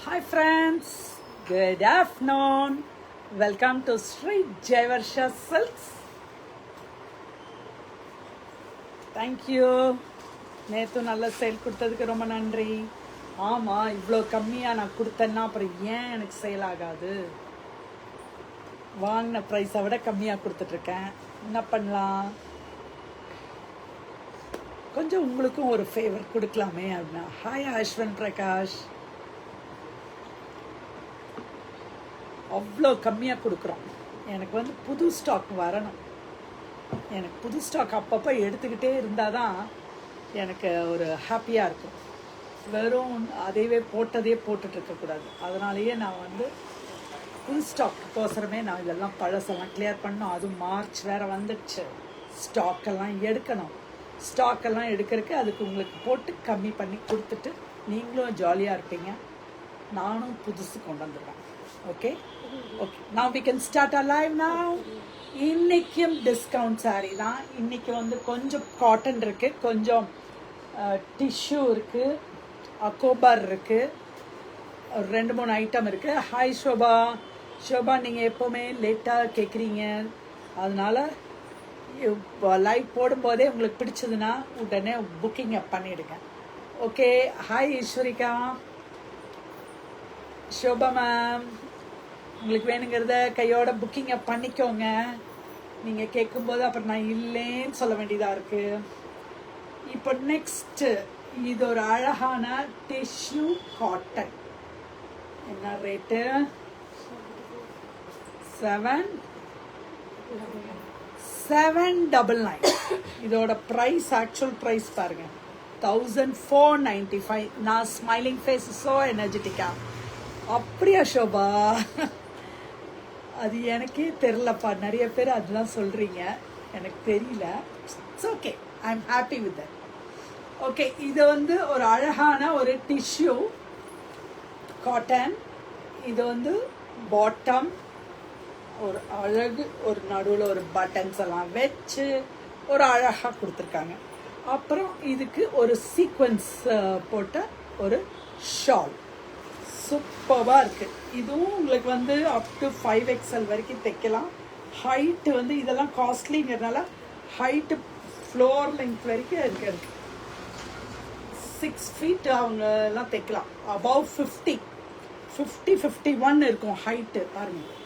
Hi friends, good afternoon. Welcome to Sri Jaivarsha Silks. Thank you. நேற்று நல்ல sale கொடுத்ததுக்கு ரொம்ப நன்றி. ஆமாம், இவ்வளோ கம்மியாக நான் கொடுத்தேன்னா அப்புறம் ஏன் எனக்கு சேல் ஆகாது? வாங்கின ப்ரைஸை விட கம்மியாக கொடுத்துட்ருக்கேன். என்ன பண்ணலாம்? கொஞ்சம் உங்களுக்கும் ஒரு ஃபேவர் கொடுக்கலாமே அப்படின்னா. ஹாய் அஸ்வன் பிரகாஷ். அவ்வளோ கம்மியாக கொடுக்குறோம். எனக்கு புது ஸ்டாக் வரணும். எனக்கு புது ஸ்டாக் அப்பப்போ எடுத்துக்கிட்டே இருந்தால் தான் எனக்கு ஒரு ஹாப்பியாக இருக்கும். வெறும் அதையவே போட்டதே போட்டுட்ருக்கக்கூடாது. அதனாலேயே நான் புது ஸ்டாக்குக்கோசரமே நான் இதெல்லாம் பழசெல்லாம் கிளியர் பண்ணணும். அதுவும் மார்ச் வேறு வந்துடுச்சு. ஸ்டாக்கெல்லாம் எடுக்கணும். ஸ்டாக்கெல்லாம் எடுக்கிறதுக்கு அதுக்கு உங்களுக்கு போட்டு கம்மி பண்ணி கொடுத்துட்டு நீங்களும் ஜாலியாக இருப்பீங்க, நானும் புதுசு கொண்டு வந்துடுவேன். Okay okay, now we can start our live now. இன்றைக்கும் டிஸ்கவுண்ட் சாரீ தான். இன்றைக்கி கொஞ்சம் காட்டன் இருக்குது, கொஞ்சம் டிஷ்யூ இருக்குது, அக்கோபர் இருக்குது, ஒரு 2-3 ஐட்டம் இருக்குது. ஹாய் ஷோபா. ஷோபா, நீங்கள் எப்போவுமே லேட்டாக கேட்குறீங்க, அதனால் லைவ் போடும்போதே உங்களுக்கு பிடிச்சதுன்னா உடனே புக்கிங் பண்ணிவிடுங்க. ஓகே. ஹாய் ஈஸ்வரிகா. ஷோபா மேம், உங்களுக்கு வேணுங்கிறத கையோட புக்கிங்கை பண்ணிக்கோங்க. நீங்கள் கேட்கும்போது அப்புறம் நான் இல்லைன்னு சொல்ல வேண்டியதாக இருக்குது. இப்போ நெக்ஸ்ட்டு இது ஒரு அழகான டிஷ்யூ காட்டன். என்ன ரேட்டு? 799. இதோட ப்ரைஸ், ஆக்சுவல் ப்ரைஸ் பாருங்கள், 1495. நான் ஸ்மைலிங் ஃபேஸ், ஸோ எனர்ஜெட்டிக்கா. அப்படியா ஷோபா? அது எனக்கே தெரிலப்பா. நிறைய பேர் அதெல்லாம் சொல்கிறீங்க, எனக்கு தெரியல. It's okay, I am happy with that. Okay, இது ஒரு அழகான ஒரு டிஷ்யூ காட்டன். இது பாட்டம் ஒரு அழகு, ஒரு நடுவில் ஒரு பட்டன்ஸ் எல்லாம் வச்சு ஒரு அழகாக கொடுத்துருக்காங்க. அப்புறம் இதுக்கு ஒரு சீக்வன்ஸ் போட்ட ஒரு ஷால் சூப்பராக இருக்குது. இதுவும் உங்களுக்கு அப் டு 5XL வரைக்கும் தைக்கலாம். ஹைட்டு இதெல்லாம் காஸ்ட்லிங்கிறதுனால ஹைட்டு ஃப்ளோர் லென்த் வரைக்கும் இருக்குது. 6 feet அவங்க எல்லாம் தைக்கலாம். அபவ் 50-51 இருக்கும் ஹைட்டு. பாருங்கள்,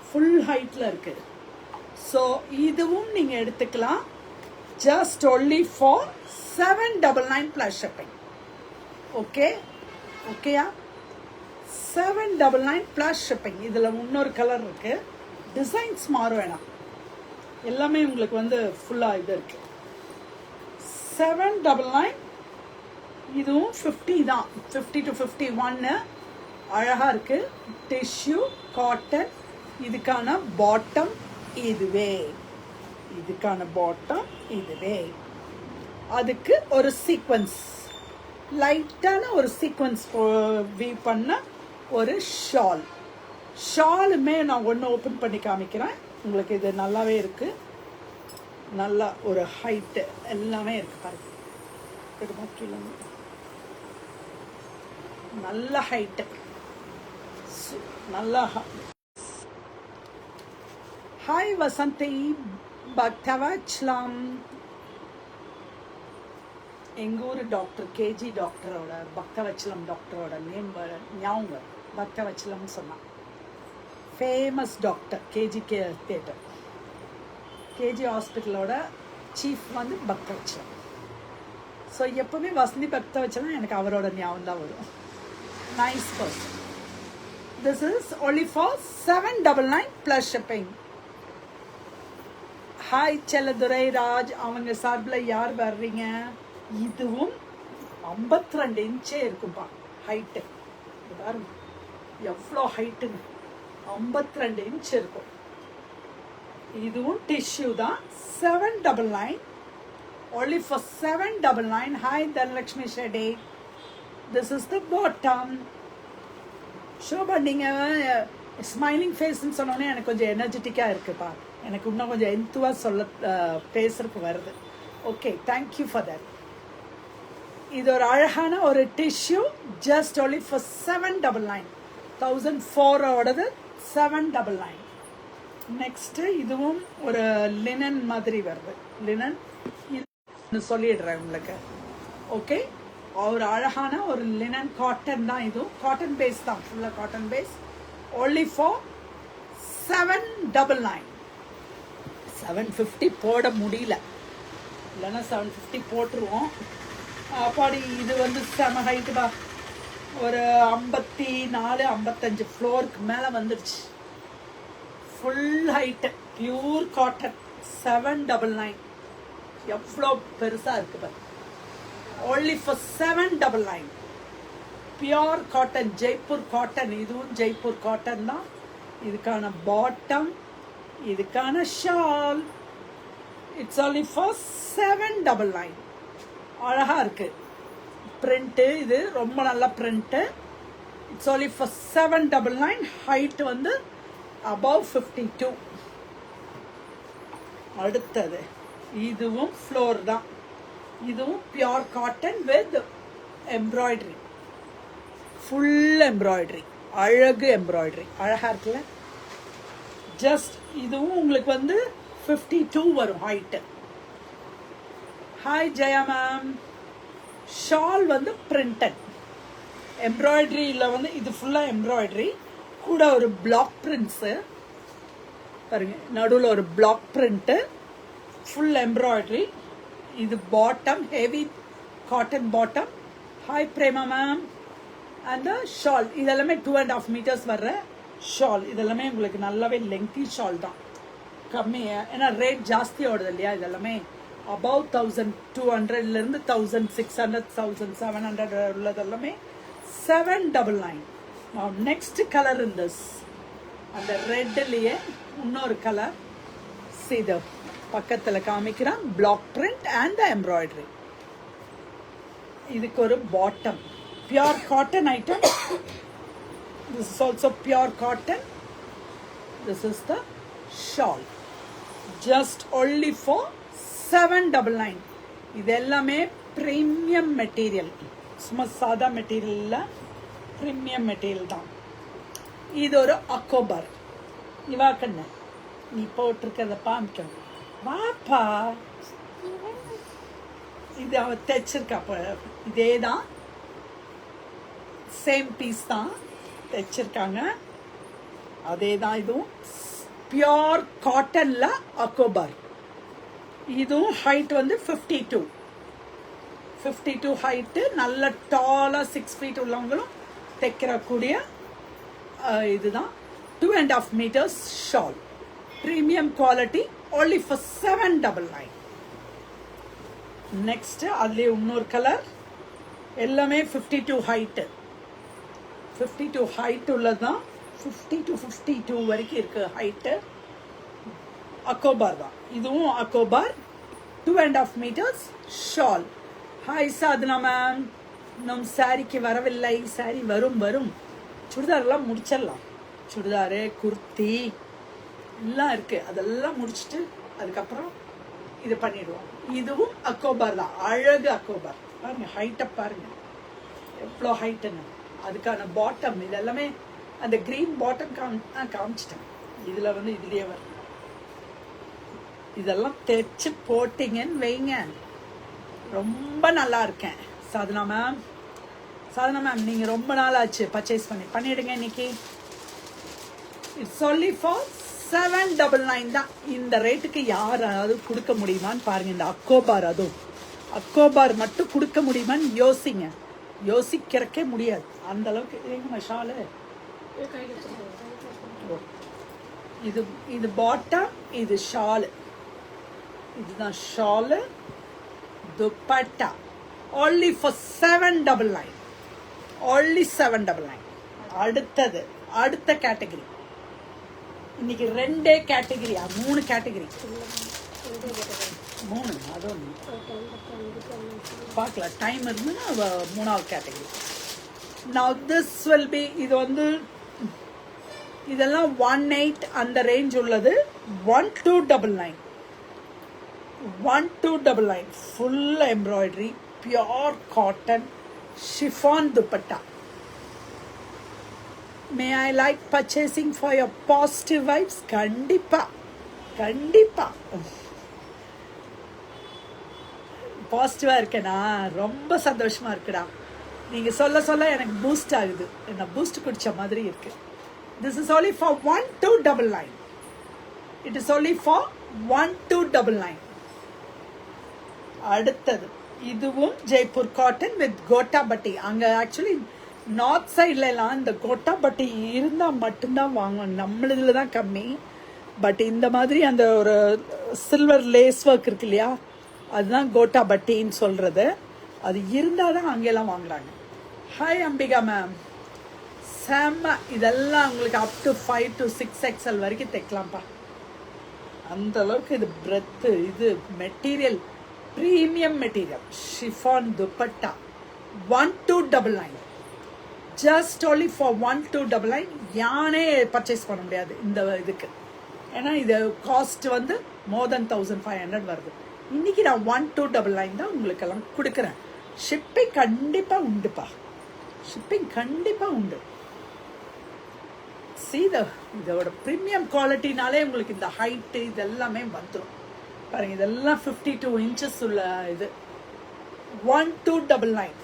ஃபுல் ஹைட்டில் இருக்குது. ஸோ இதுவும் நீங்கள் எடுத்துக்கலாம். Just only for 799 plus shipping. Okay ஓகேயா? 799 ப்ளஸ் ஷிப்பிங். இதில் இன்னொரு கலர் இருக்குது. டிசைன்ஸ் மாறும் வேணாம், எல்லாமே உங்களுக்கு ஃபுல்லாக இது இருக்குது. 799. இதுவும் 50 தான், 50 to 51. அழகாக இருக்குது. Tissue cotton. இதுக்கான பாட்டம் இதுவே, இதுக்கான பாட்டம் இதுவே. அதுக்கு ஒரு சீக்வன்ஸ், லைட்டான ஒரு சீக்வன்ஸ் வீவ் பண்ண ஒரு ஷால். ஷாலுமே நான் ஒன்று ஓப்பன் பண்ணி காமிக்கிறேன் உங்களுக்கு. இது நல்லாவே இருக்குது. நல்லா ஒரு ஹைட்டு எல்லாமே இருக்குது. பாருங்க, நல்ல ஹைட்டு, நல்லா. ஹாய் வசந்தி. பக்தவச்சலம், எங்கள் ஊர் டாக்டர் கேஜி டாக்டரோட, பக்தவச்சலம் டாக்டரோட நேம் ஞாபகம். பக்தவச்சலம்னு சொன்னான். Famous doctor, KG theatre, KG ஹாஸ்பிட்டலோட சீஃப் பக்தவச்சலம். ஸோ எப்போவுமே வசந்தி பக்தவச்சலம் எனக்கு அவரோட ஞாபகம் தான் வரும். Nice person. This is only for 799 plus shipping. Hi Selladurai Raj. அவங்க சார்பில் யார் வர்றீங்க? இதுவும் 52 இன்ச்சே இருக்கும்பா ஹைட்டு. பாருங்க எவ்வளோ ஹைட்டுங்க, 52 இன்ச் இருக்கும். இதுவும் டிஷ்யூ தான். 799, only for 799. Hi Dhanalakshmi Shetty. This is the bottom. Shobha, நீங்கள் ஸ்மைலிங் ஃபேஸ்ன்னு சொன்னோன்னே எனக்கு கொஞ்சம் எனர்ஜெட்டிக்காக இருக்குப்பா. எனக்கு இன்னும் கொஞ்சம் எந்துவாக பேசுறதுக்கு வருது. Okay, thank you for that. இது ஒரு அழகான ஒரு tissue, just only for 799. 1004 ஓடது 799. Next இதுவும் ஒரு லினன் மாதிரி வருது. லினன் சொல்லிடுறேன் உங்களுக்கு. ஓகே, ஒரு அழகான ஒரு லினன் காட்டன் தான். இதுவும் காட்டன் பேஸ் தான், ஃபுல்லாக காட்டன் பேஸ். only for 799. 750 போட முடியல, இல்லைன்னா 750 போட்டுருவோம். அப்பாடி இது வந்து செம ஹைட்டுடா, ஒரு 54 55 ஃப்ளோருக்கு மேலே வந்துடுச்சு. Full height, pure cotton, 799. எவ்வளோ பெருசாக இருக்கு பாரு. only for 799. Pure cotton, Jaipur cotton. இதுவும் ஜெய்ப்பூர் காட்டன் தான். இதுக்கான பாட்டம், இதுக்கான ஷால். It's only for 799. அழகா இருக்கு பிரிண்ட்டு, இது ரொம்ப நல்ல print. It's only for 799. Height வந்து above 52. அடுத்தது இதுவும் ஃப்ளோர் தான். இதுவும் pure cotton with embroidery, full embroidery, அழகு எம்ப்ராய்டரி, அழகா இருக்குல்ல. ஜஸ்ட் இதுவும் உங்களுக்கு வந்து 52 வரும் height. Hi Jaya ma'am. Shawl வந்து பிரிண்டட் எம்ப்ராய்டரியில் வந்து இது ஃபுல்லாக எம்ப்ராய்டரி, கூட ஒரு பிளாக் பிரிண்ட்ஸு பாருங்க, நடுவில் ஒரு பிளாக் பிரிண்ட்டு, ஃபுல் எம்ப்ராய்டரி. இது bottom, heavy cotton bottom. Hi Prema ma'am. அந்த ஷால் இதெல்லாமே 2.5 meters வர்ற ஷால். இதெல்லாமே உங்களுக்கு நல்லாவே லெங்தி ஷால் தான், கம்மி. ஏன்னா ரேட் ஜாஸ்தி ஓடுது இல்லையா. இதெல்லாமே above 1200 1600 1700 உள்ளதெல்லாமே 799. Next colour in this, அந்த ரெட்லயே இன்னொரு கலர். இது பக்கத்தில் காமிக்கிறான், பிளாக் பிரிண்ட் அண்ட் எம்ப்ராய்டரி. இதுக்கு ஒரு bottom, pure cotton item. This is also pure cotton. This is the shawl. Just only for 799. இது எல்லாமே premium material. சும்மா சாதா மெட்டீரியல் இல்லை, ப்ரீமியம் மெட்டீரியல் தான். இது ஒரு அக்கோபர். இவா கண்ணு, நீ போட்டிருக்கிறத பாமிக்கணும் வாப்பா. இது அவ தைச்சிருக்கா, இதே தான், சேம் பீஸ் தான் தைச்சிருக்காங்க, அதே தான். இதுவும் பியோர் காட்டன்ல அக்கோபர். இதுவும் ஹைட் வந்து 52 ஹைட்டு. நல்ல டாலாக 6 feet உள்ளவங்களும் தைக்கிறக்கூடிய இதுதான். 2.5 meters shawl, premium quality, only for 799. Next அதுலேயே இன்னொரு கலர். எல்லாமே 52 ஹைட்டு. 52 ஹைட் உள்ளதுதான், 50 to 52 வரைக்கும் இருக்கு ஹைட்டு. அக்கோபார் தான், இதுவும் அக்கோபார். 2.5 meters shawl. Hi Sadhana ma'am. நம் சாரிக்கு வரவில்லை. சாரி வரும். சுடிதாரெல்லாம் முடிச்சிடலாம். சுடிதாரு, குர்த்தி எல்லாம் இருக்கு, அதெல்லாம் முடிச்சுட்டு அதுக்கப்புறம் இது பண்ணிடுவோம். இதுவும் அக்கோபார் தான், அழகு அக்கோபார். பாருங்க ஹைட்டை பாருங்க எவ்வளோ ஹைட்டுன்னு. அதுக்கான பாட்டம் இது எல்லாமே அந்த கிரீன் பாட்டம் காமிச்சிட்டேன். இதில் வந்து இதுலேயே வரும். இதெல்லாம் தைச்சு போட்டிங்கன்னு வைங்க, ரொம்ப நல்லா இருக்கேன். சாதனா மேம் நீங்கள் ரொம்ப நாள் ஆச்சு பர்ச்சேஸ் பண்ணிடுங்க இன்னைக்கு. இட்ஸ் only for 799 தான். இந்த ரேட்டுக்கு யாராவது கொடுக்க முடியுமான்னு பாருங்க. இந்த அக்கோபார், அதுவும் அக்கோபார் மட்டும் கொடுக்க முடியுமான்னு யோசிங்க. யோசிக்கிறக்கே முடியாது அந்த அளவுக்கு. எங்க ஷாலு, இது பாட்டம், இது ஷாலு, இதுதான் Shalu. Dupatta only for 799. only 799. அடுத்தது அடுத்த கேட்டகரி. இன்னைக்கு 2 கேட்டகரியா 3 கேட்டகரி, 3 அதுவும் பார்க்கலாம். டைம் இருந்துன்னா 3வது category. Now this will be, இது வந்து இதெல்லாம் 18 அந்த ரேஞ்ச் உள்ளது. 1299 full embroidery, pure cotton chiffon dupatta. May I like purchasing for your positive vibes? Kandipa. பாசிட்டிவாக இருக்கேனா? ரொம்ப சந்தோஷமாக இருக்குடா. நீங்கள் சொல்ல சொல்ல எனக்கு பூஸ்ட் ஆகுது. என்ன பூஸ்ட் குடித்த மாதிரி இருக்கு. This is only for 1299. It is only for 1299. அடுத்தது இதுவும் ஜெய்ப்பூர் காட்டன் வித் கோட்டா பட்டி. அங்கே ஆக்சுவலி நார்த் சைட்லலாம் இந்த கோட்டா பட்டி இருந்தால் மட்டும்தான் வாங்குவோம். நம்மளதில் தான் கம்மி. பட் இந்த மாதிரி அந்த ஒரு சில்வர் லேஸ் ஒர்க் இருக்கு இல்லையா, அதுதான் கோட்டா பட்டின்னு சொல்கிறது. அது இருந்தால் தான் அங்கெல்லாம் வாங்குறாங்க. ஹாய் அம்பிகா மேம், செம்ம. இதெல்லாம் உங்களுக்கு அப் டு 5 to 6 XL வரைக்கும் தைக்கலாம்ப்பா. அந்த அளவுக்கு இது பிரெத்து. இது material premium material. Chiffon dupatta 1299. Just only for 1299. யானே பர்ச்சேஸ் பண்ண முடியாது இந்த இதுக்கு. ஏன்னா இது காஸ்ட் வந்து மோர் தென் 1500 வருது. இன்னைக்கு நான் 1299 தான் உங்களுக்கெல்லாம் கொடுக்குறேன். ஷிப்பிங் கண்டிப்பாக உண்டுப்பா. ஷிப்பிங் கண்டிப்பாக உண்டு. இதோட ப்ரீமியம் குவாலிட்டினாலே உங்களுக்கு இந்த ஹைட்டு இதெல்லாமே வந்துடும். பாருங்க, இதெல்லாம் 52 inches உள்ள இது. 1299.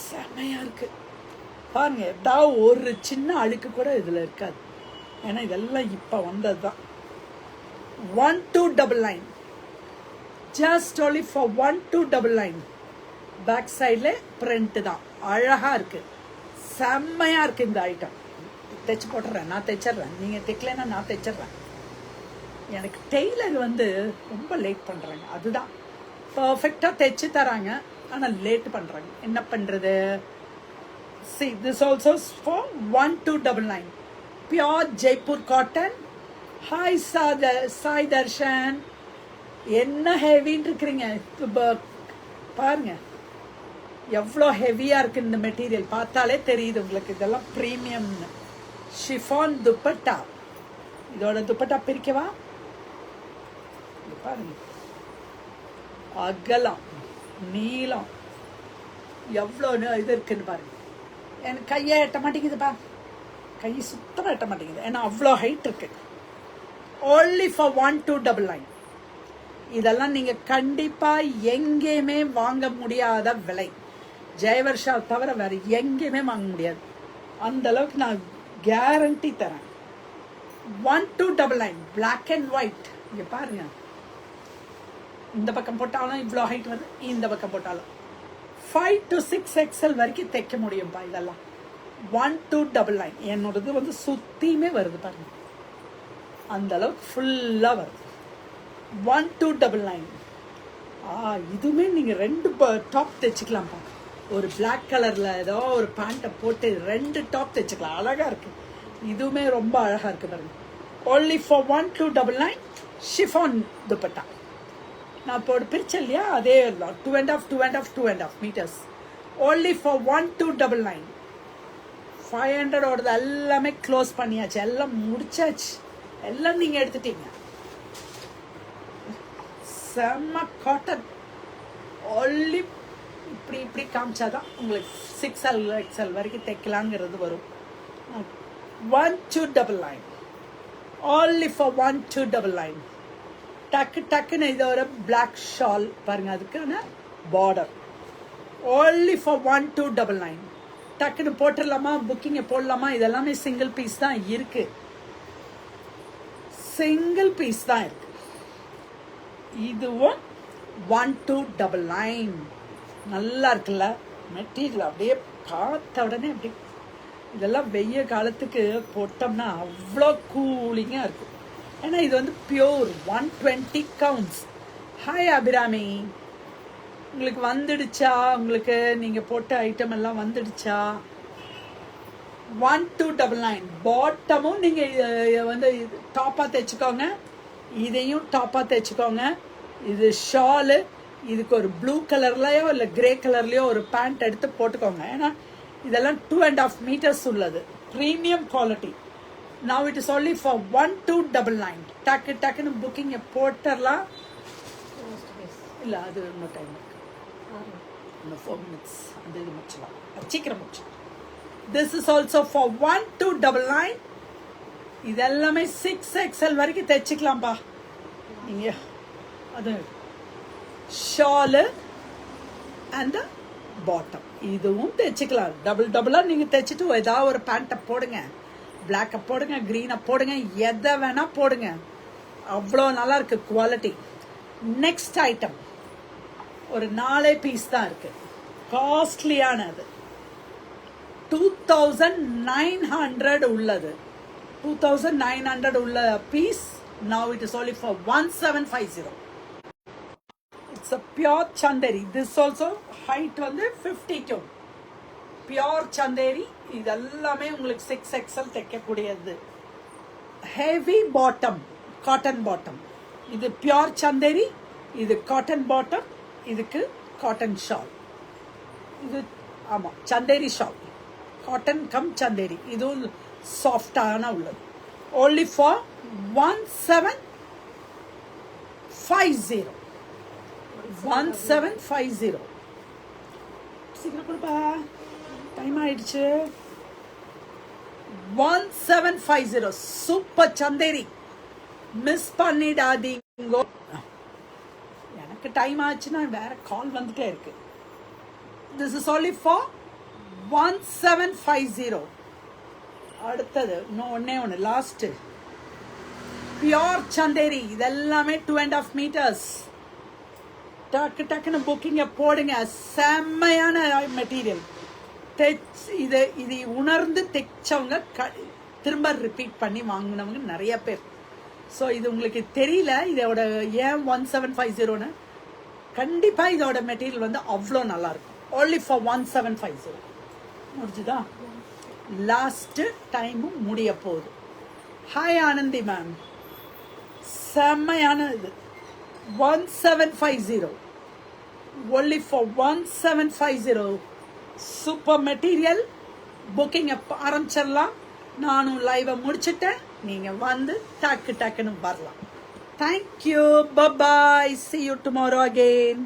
செம்மையா இருக்கு பாருங்க. ஏதாவது ஒரு சின்ன அழுக்கு கூட இதில் இருக்காது. ஏன்னா இதெல்லாம் இப்போ வந்தது தான். 1299. Just only for 1299. பேக் சைடில் பிரிண்ட் தான். அழகா இருக்கு, செம்மையா இருக்கு இந்த ஐட்டம். தைச்சு போட்டுறேன், நான் தைச்சிட்றேன். நீங்கள் தைக்கலைன்னா நான் தைச்சிட்றேன். எனக்கு டெய்லர் வந்து ரொம்ப லேட் பண்ணுறாங்க. அதுதான் பர்ஃபெக்டாக தைச்சு தராங்க, ஆனால் லேட் பண்ணுறாங்க. என்ன பண்ணுறது? See, this also is for 1299. Pure Jaipur cotton. Hi Sai Darshan. என்ன ஹெவின்னு இருக்கிறீங்க பாருங்க, எவ்வளோ ஹெவியாக இருக்கு இந்த மெட்டீரியல். பார்த்தாலே தெரியுது உங்களுக்கு இதெல்லாம் ப்ரீமியம்னு. ஷிஃபான் துப்பட்டா. இதோட துப்பட்டா பிரிக்கவா? பாருங்க, அகலம் நீளம் எவ்வளோ இது இருக்குன்னு பாருங்க. எனக்கு கையை எட்ட மாட்டேங்குதுப்பா. கை சுத்தமாக எட்ட மாட்டேங்குது. ஏன்னா அவ்வளோ ஹைட் இருக்கு. only for 1299. இதெல்லாம் நீங்கள் கண்டிப்பாக எங்கேயுமே வாங்க முடியாத விலை. ஜெயவர்ஷா தவிர வேறு எங்கேயுமே வாங்க முடியாது. அந்த அளவுக்கு நான் கேரண்டி தரேன். 1299. Black and white. இங்கே பாருங்க, இந்த பக்கம் போட்டாலும் இவ்வளோ ஹைட் வருது, இந்த பக்கம் போட்டாலும் 5 to 6 XL வரைக்கும் தைக்க முடியும்ப்பா. இதெல்லாம் 1299. என்னோடது வந்து சுத்தியுமே வருது பாருங்க, அந்த அளவுக்கு ஃபுல்லாக வருது. 1299. இதுவுமே நீங்கள் 2 டாப் தைச்சிக்கலாம்ப்பா. ஒரு பிளாக் கலரில் ஏதோ ஒரு பேண்ட்டை போட்டு 2 டாப் தைச்சிக்கலாம். அழகாக இருக்கு. இதுவுமே ரொம்ப அழகாக இருக்கு பாருங்க. only for 1299. ஷிஃபான் துப்பட்டா. நான் இப்போ பிரிச்சேன் இல்லையா, அதே 2.5 meters. only for 1299. 500 ஓடது எல்லாமே க்ளோஸ் பண்ணியாச்சு, எல்லாம் முடிச்சாச்சு, எல்லாம் நீங்கள் எடுத்துட்டீங்க. செம்ம காட்டன். only இப்படி காமிச்சாதான் உங்களுக்கு 6 XL வரைக்கும் தைக்கலாங்கிறது வரும். 1299. only for 1299. டக்குன்னு இது ஒரு பிளாக் ஷால் பாருங்க, அதுக்கான பார்டர். only for 1299. டக்குன்னு போட்டுடலாமா, புக்கிங்கை போடலாமா? இதெல்லாமே சிங்கிள் பீஸ் தான் இருக்கு. சிங்கிள் பீஸ் தான் இருக்கு. இதுவும் 1299. நல்லா இருக்குல்ல மெட்டீரியல். அப்படியே பார்த்த உடனே அப்படி இதெல்லாம் வெய்ய காலத்துக்கு போட்டோம்னா அவ்வளோ கூலிங்காக இருக்கும். ஏன்னா இது வந்து பியோர் 120 counts. ஹாய் அபிராமி, உங்களுக்கு வந்துடுச்சா? உங்களுக்கு நீங்கள் போட்ட ஐட்டம் எல்லாம் வந்துடுச்சா? 1299. பாட்டமும் நீங்கள் வந்து டாப்பாக தைச்சிக்கோங்க, இதையும் டாப்பாக தைச்சிக்கோங்க. இது ஷாலு, இதுக்கு ஒரு ப்ளூ கலர்லையோ இல்லை கிரே கலர்லையோ ஒரு பேண்ட் எடுத்து போட்டுக்கோங்க. ஏன்னா இதெல்லாம் 2.5 meters உள்ளது. Premium quality. now it is only for 1299. டக்குன்னு புக்கிங்கை போட்டுடலாம். இல்லை அது இன்னும் டைம் இருக்கு, இன்னும் 4 minutes. அந்த இது முடிச்சலாம், சீக்கிரம் முடிச்சலாம். This is also for 1299. இதெல்லாமே 6XL வரைக்கும் தைச்சிக்கலாம்ப்பா நீங்கள். அது ஷாலு அண்ட் பாட்டம் இதுவும் தைச்சிக்கலாம். டபுளாக நீங்கள் தைச்சிட்டு ஏதாவது ஒரு பேண்ட்டை போடுங்க, பிளாக்கை போடுங்க, க்ரீனை போடுங்க, எதை வேணால் போடுங்க. அவ்வளோ நல்லா இருக்கு குவாலிட்டி. நெக்ஸ்ட் ஐட்டம் ஒரு 4 பீஸ் தான் இருக்கு, காஸ்ட்லியானது. 2900 உள்ளது, 2900 உள்ள piece. Now it is only for 1750. It's a pure chanderi. This also height வந்து 52. Pure chanderi. இதெல்லாமே உங்களுக்கு 6XL தைக்கக்கூடியது. Heavy bottom, cotton bottom. இது pure chanderi, இது cotton bottom, இதுக்கு cotton shawl. இது ஆமா chanderi shawl, cotton come chanderi. இது சாஃப்டான உள்ளது. Only for 1750. 1750. சீக்கிரம் கொடுப்பா, டைம் ஆயிடுச்சு. 1750 சூப்பர் சந்தேரி, மிஸ் பண்ணிடாதீங்க. எனக்கு டைம் ஆச்சுன்னா வேற கால் வந்துட்டே இருக்கு. This is only for 1750. அடுத்தது இன்னும் ஒன்று லாஸ்ட் பியோர் சந்தேரி. இதெல்லாமே 2.5 meters. டக்குன்னு புக்கிங்க போடுங்க. செம்மையான மெட்டீரியல். இது உணர்ந்து தைச்சவங்க திரும்ப ரிப்பீட் பண்ணி வாங்கினவங்க நிறைய பேர். ஸோ இது உங்களுக்கு தெரியல இதோட ஏன் 1750ன்னு. கண்டிப்பாக இதோட மெட்டீரியல் வந்து அவ்வளோ நல்லா இருக்கும். only for 1750. முடிஞ்சுதா? லாஸ்ட் டைமும் முடிய போகுது. ஹாய் ஆனந்தி மேம், செம்மையான இது 1750. only for 1750. Super material. Booking ஆரம்பிச்சிடலாம். நானும் லைவை முடிச்சுட்டேன், நீங்கள் வந்து டக்குன்னு வரலாம். Thank you, bye bye, see you tomorrow again.